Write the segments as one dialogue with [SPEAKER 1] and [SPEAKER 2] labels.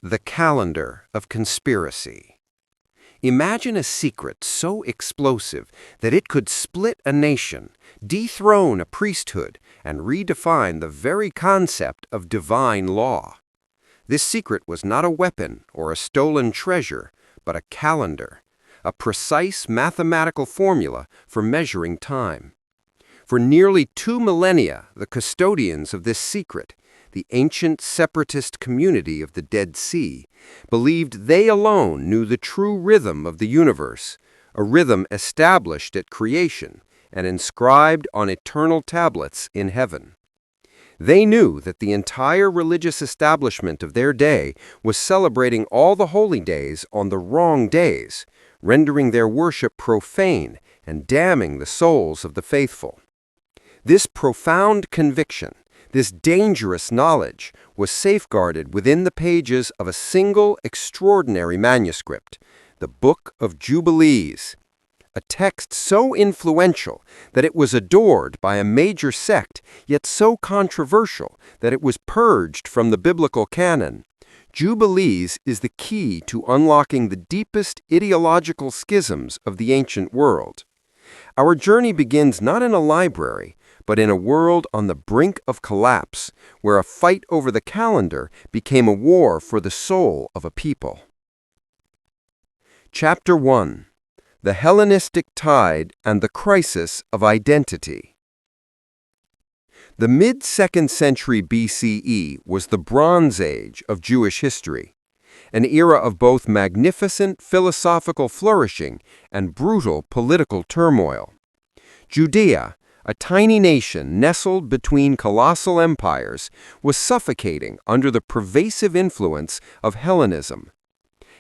[SPEAKER 1] The calendar of conspiracy. Imagine a secret so explosive that it could split a nation, dethrone a priesthood, and redefine the very concept of divine law. This secret was not a weapon or a stolen treasure, but a calendar, a precise mathematical formula for measuring time. For nearly 2 millennia, the custodians of this secret, the ancient separatist community of the Dead Sea, believed they alone knew the true rhythm of the universe, a rhythm established at creation and inscribed on eternal tablets in heaven. They knew that the entire religious establishment of their day was celebrating all the holy days on the wrong days, rendering their worship profane and damning the souls of the faithful. This profound conviction, this dangerous knowledge, was safeguarded within the pages of a single extraordinary manuscript, the Book of Jubilees, a text so influential that it was adored by a major sect, yet so controversial that it was purged from the biblical canon. Jubilees is the key to unlocking the deepest ideological schisms of the ancient world. Our journey begins not in a library, but in a world on the brink of collapse, where a fight over the calendar became a war for the soul of a people. Chapter 1. The Hellenistic Tide and the Crisis of Identity. The mid-2nd century BCE was the Bronze Age of Jewish history, an era of both magnificent philosophical flourishing and brutal political turmoil. Judea, a tiny nation nestled between colossal empires, was suffocating under the pervasive influence of Hellenism.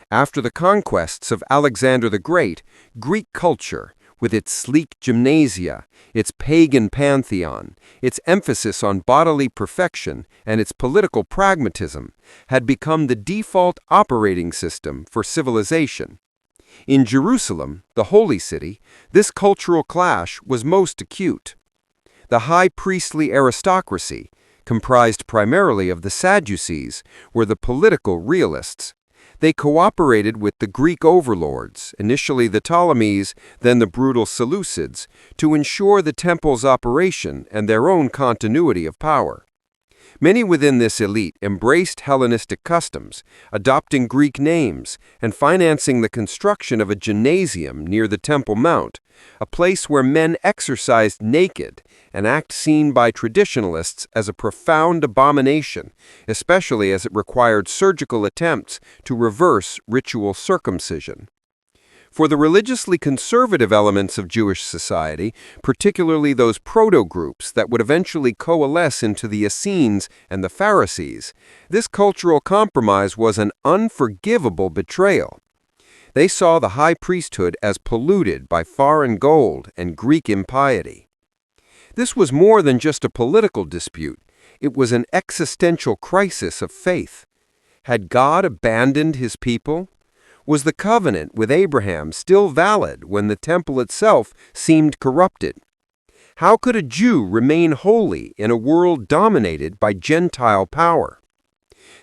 [SPEAKER 1] After the conquests of Alexander the Great, Greek culture, with its sleek gymnasia, its pagan pantheon, its emphasis on bodily perfection, and its political pragmatism, had become the default operating system for civilization. In Jerusalem, the Holy City, this cultural clash was most acute. The high priestly aristocracy, comprised primarily of the Sadducees, were the political realists. They cooperated with the Greek overlords, initially the Ptolemies, then the brutal Seleucids, to ensure the temple's operation and their own continuity of power. Many within this elite embraced Hellenistic customs, adopting Greek names and financing the construction of a gymnasium near the Temple Mount, a place where men exercised naked, an act seen by traditionalists as a profound abomination, especially as it required surgical attempts to reverse ritual circumcision. For the religiously conservative elements of Jewish society, particularly those proto-groups that would eventually coalesce into the Essenes and the Pharisees, this cultural compromise was an unforgivable betrayal. They saw the high priesthood as polluted by foreign gold and Greek impiety. This was more than just a political dispute. It was an existential crisis of faith. Had God abandoned his people? Was the covenant with Abraham still valid when the temple itself seemed corrupted? How could a Jew remain holy in a world dominated by Gentile power?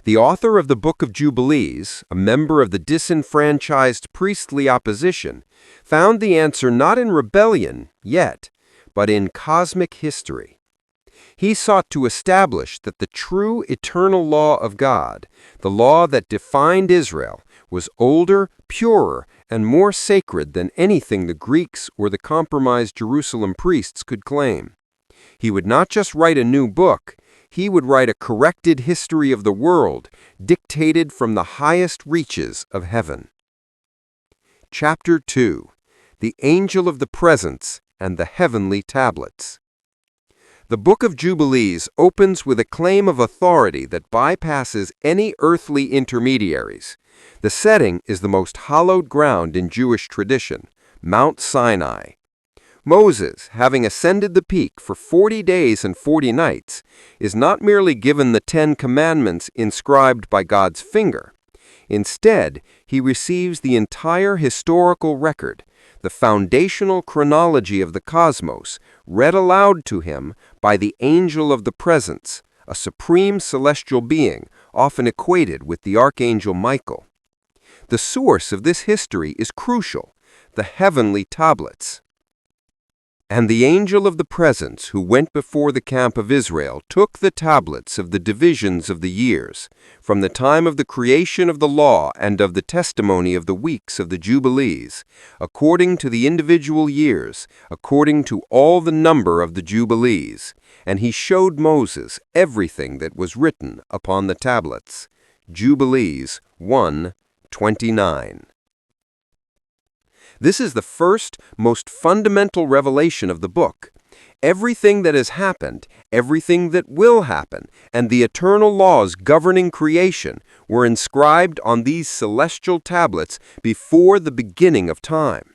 [SPEAKER 1] The author of the Book of Jubilees, a member of the disenfranchised priestly opposition, found the answer not in rebellion yet, but in cosmic history. He sought to establish that the true eternal law of God, the law that defined Israel, was older, purer, and more sacred than anything the Greeks or the compromised Jerusalem priests could claim. He would not just write a new book, he would write a corrected history of the world, dictated from the highest reaches of heaven. Chapter 2. The Angel of the Presence and the Heavenly Tablets. The Book of Jubilees opens with a claim of authority that bypasses any earthly intermediaries. The setting is the most hallowed ground in Jewish tradition, Mount Sinai. Moses, having ascended the peak for 40 days and 40 nights, is not merely given the 10 Commandments inscribed by God's finger. Instead, he receives the entire historical record, the foundational chronology of the cosmos, read aloud to him by the Angel of the Presence, a supreme celestial being, often equated with the archangel Michael. The source of this history is crucial: the heavenly tablets. And the angel of the presence who went before the camp of Israel took the tablets of the divisions of the years, from the time of the creation of the law and of the testimony of the weeks of the Jubilees, according to the individual years, according to all the number of the Jubilees. And he showed Moses everything that was written upon the tablets. Jubilees 1:29. This is the first, most fundamental revelation of the book. Everything that has happened, everything that will happen, and the eternal laws governing creation were inscribed on these celestial tablets before the beginning of time.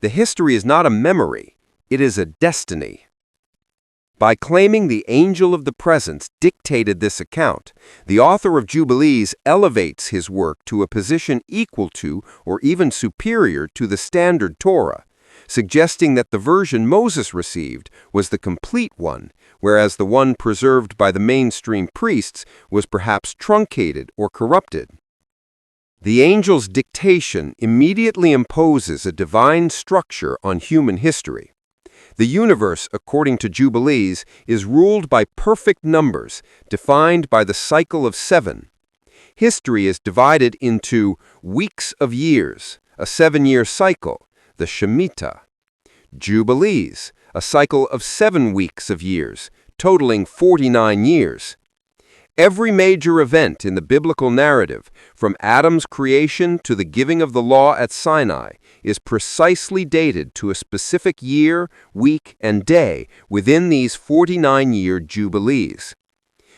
[SPEAKER 1] The history is not a memory, it is a destiny. By claiming the angel of the presence dictated this account, the author of Jubilees elevates his work to a position equal to or even superior to the standard Torah, suggesting that the version Moses received was the complete one, whereas the one preserved by the mainstream priests was perhaps truncated or corrupted. The angel's dictation immediately imposes a divine structure on human history. The universe, according to Jubilees, is ruled by perfect numbers, defined by the cycle of 7. History is divided into weeks of years, a 7-year cycle, the Shemitah; Jubilees, a cycle of 7 weeks of years, totaling 49 years. Every major event in the biblical narrative, from Adam's creation to the giving of the law at Sinai, is precisely dated to a specific year, week, and day within these 49-year Jubilees.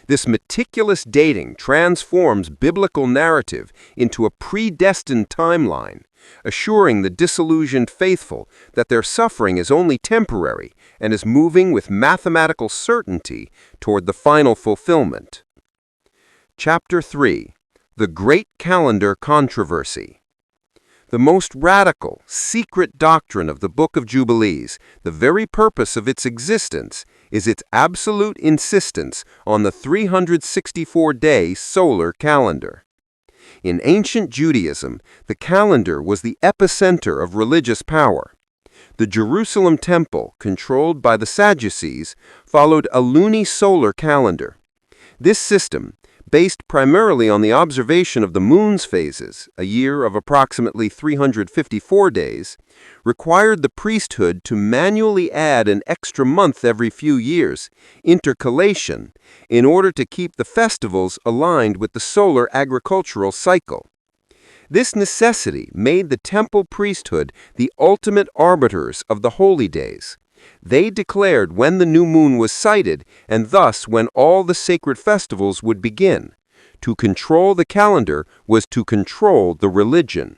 [SPEAKER 1] This meticulous dating transforms biblical narrative into a predestined timeline, assuring the disillusioned faithful that their suffering is only temporary and is moving with mathematical certainty toward the final fulfillment. Chapter 3. The Great Calendar Controversy. The most radical, secret doctrine of the Book of Jubilees, the very purpose of its existence, is its absolute insistence on the 364-day solar calendar. In ancient Judaism, the calendar was the epicenter of religious power. The Jerusalem temple, controlled by the Sadducees, followed a lunisolar calendar. This system, based primarily on the observation of the moon's phases, a year of approximately 354 days, required the priesthood to manually add an extra month every few years, intercalation, in order to keep the festivals aligned with the solar agricultural cycle. This necessity made the temple priesthood the ultimate arbiters of the holy days. They declared when the new moon was sighted, and thus when all the sacred festivals would begin. To control the calendar was to control the religion.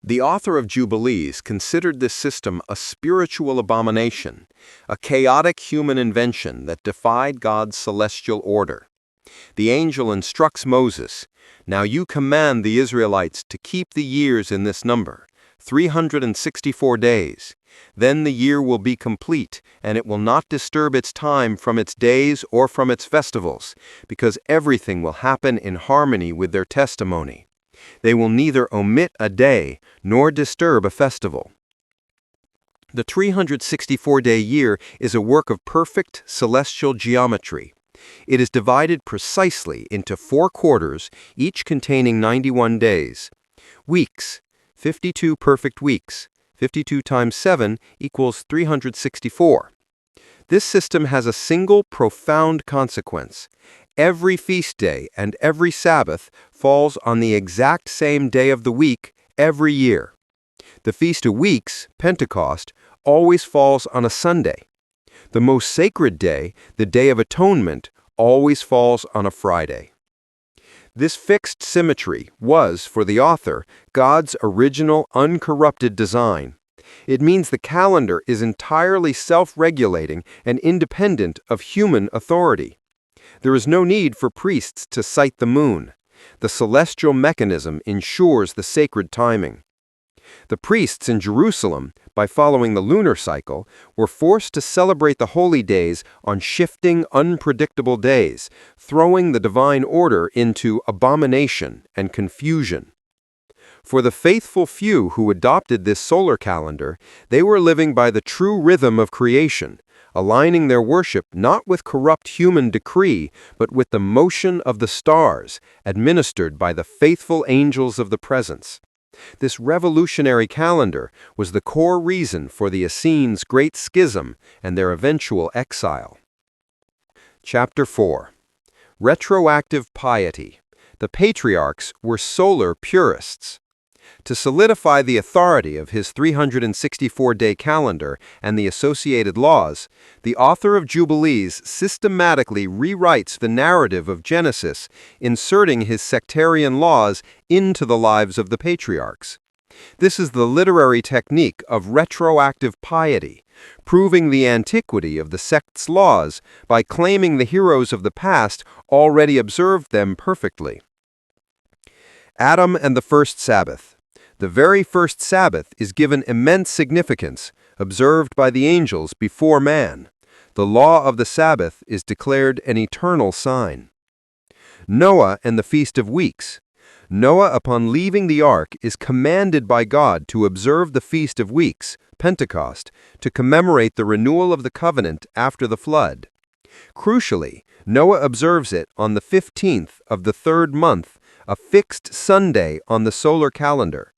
[SPEAKER 1] The author of Jubilees considered this system a spiritual abomination, a chaotic human invention that defied God's celestial order. The angel instructs Moses, "Now you command the Israelites to keep the years in this number, 364 days. Then the year will be complete, and it will not disturb its time from its days or from its festivals, because everything will happen in harmony with their testimony. They will neither omit a day nor disturb a festival." The 364-day year is a work of perfect celestial geometry. It is divided precisely into 4 quarters, each containing 91 days. Weeks, 52 perfect weeks. 52 times 7 equals 364. This system has a single profound consequence. Every feast day and every Sabbath falls on the exact same day of the week every year. The Feast of Weeks, Pentecost, always falls on a Sunday. The most sacred day, the Day of Atonement, always falls on a Friday. This fixed symmetry was, for the author, God's original uncorrupted design. It means the calendar is entirely self-regulating and independent of human authority. There is no need for priests to sight the moon. The celestial mechanism ensures the sacred timing. The priests in Jerusalem, by following the lunar cycle, were forced to celebrate the holy days on shifting, unpredictable days, throwing the divine order into abomination and confusion. For the faithful few who adopted this solar calendar, they were living by the true rhythm of creation, aligning their worship not with corrupt human decree, but with the motion of the stars, administered by the faithful angels of the presence. This revolutionary calendar was the core reason for the Essenes' Great Schism and their eventual exile. Chapter 4. Retroactive Piety. The patriarchs were solar purists. To solidify the authority of his 364-day calendar and the associated laws, the author of Jubilees systematically rewrites the narrative of Genesis, inserting his sectarian laws into the lives of the patriarchs. This is the literary technique of retroactive piety, proving the antiquity of the sect's laws by claiming the heroes of the past already observed them perfectly. Adam and the First Sabbath. The very first Sabbath is given immense significance, observed by the angels before man. The law of the Sabbath is declared an eternal sign. Noah and the Feast of Weeks. Noah, upon leaving the ark, is commanded by God to observe the Feast of Weeks, Pentecost, to commemorate the renewal of the covenant after the flood. Crucially, Noah observes it on the 15th of the third month, a fixed Sunday on the solar calendar.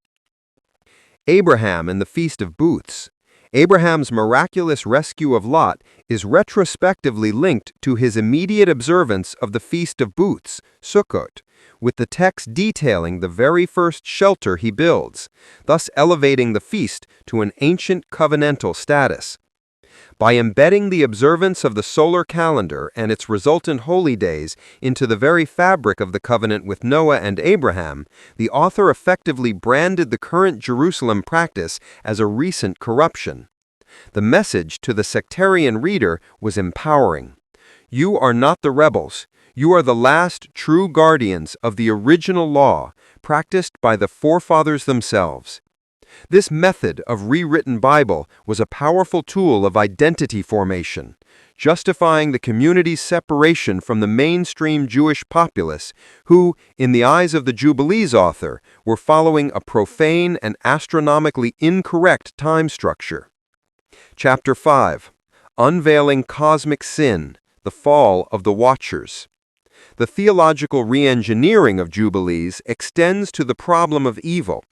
[SPEAKER 1] Abraham and the Feast of Booths. Abraham's miraculous rescue of Lot is retrospectively linked to his immediate observance of the Feast of Booths, Sukkot, with the text detailing the very first shelter he builds, thus elevating the feast to an ancient covenantal status. By embedding the observance of the solar calendar and its resultant holy days into the very fabric of the covenant with Noah and Abraham, the author effectively branded the current Jerusalem practice as a recent corruption. The message to the sectarian reader was empowering. You are not the rebels. You are the last true guardians of the original law, practiced by the forefathers themselves. This method of rewritten Bible was a powerful tool of identity formation, justifying the community's separation from the mainstream Jewish populace who, in the eyes of the Jubilees author, were following a profane and astronomically incorrect time structure. Chapter 5. Unveiling Cosmic Sin, the Fall of the Watchers. The theological re-engineering of Jubilees extends to the problem of evil.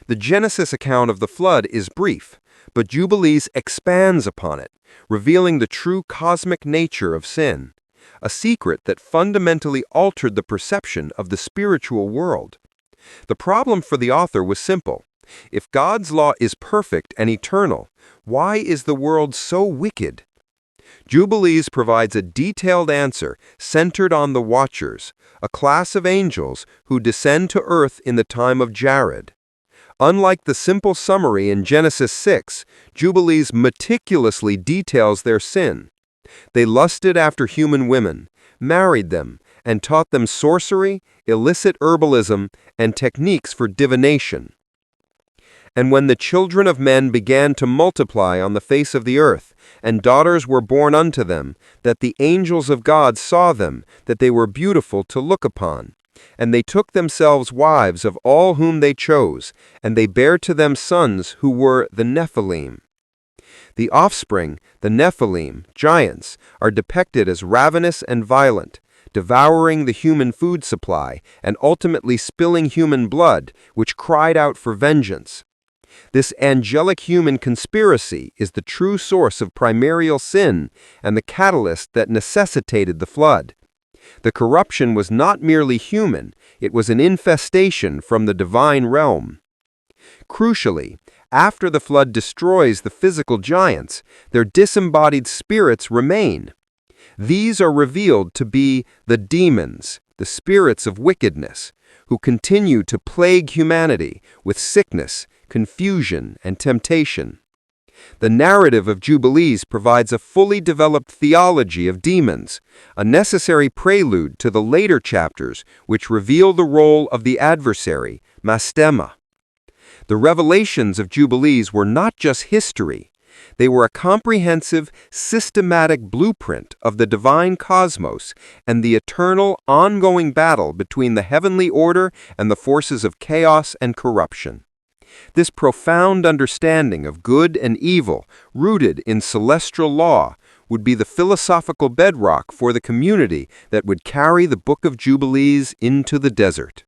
[SPEAKER 1] The Genesis account of the flood is brief, but Jubilees expands upon it, revealing the true cosmic nature of sin, a secret that fundamentally altered the perception of the spiritual world. The problem for the author was simple. If God's law is perfect and eternal, why is the world so wicked? Jubilees provides a detailed answer centered on the Watchers, a class of angels who descend to earth in the time of Jared. Unlike the simple summary in Genesis 6, Jubilees meticulously details their sin. They lusted after human women, married them, and taught them sorcery, illicit herbalism, and techniques for divination. And when the children of men began to multiply on the face of the earth, and daughters were born unto them, that the angels of God saw them, that they were beautiful to look upon. And they took themselves wives of all whom they chose, and they bare to them sons who were the Nephilim. The offspring, the Nephilim, giants, are depicted as ravenous and violent, devouring the human food supply and ultimately spilling human blood, which cried out for vengeance. This angelic human conspiracy is the true source of primordial sin and the catalyst that necessitated the flood. The corruption was not merely human, it was an infestation from the divine realm. Crucially, after the flood destroys the physical giants, their disembodied spirits remain. These are revealed to be the demons, the spirits of wickedness, who continue to plague humanity with sickness, confusion, and temptation. The narrative of Jubilees provides a fully developed theology of demons, a necessary prelude to the later chapters which reveal the role of the adversary, Mastema. The revelations of Jubilees were not just history. They were a comprehensive, systematic blueprint of the divine cosmos and the eternal, ongoing battle between the heavenly order and the forces of chaos and corruption. This profound understanding of good and evil, rooted in celestial law, would be the philosophical bedrock for the community that would carry the Book of Jubilees into the desert.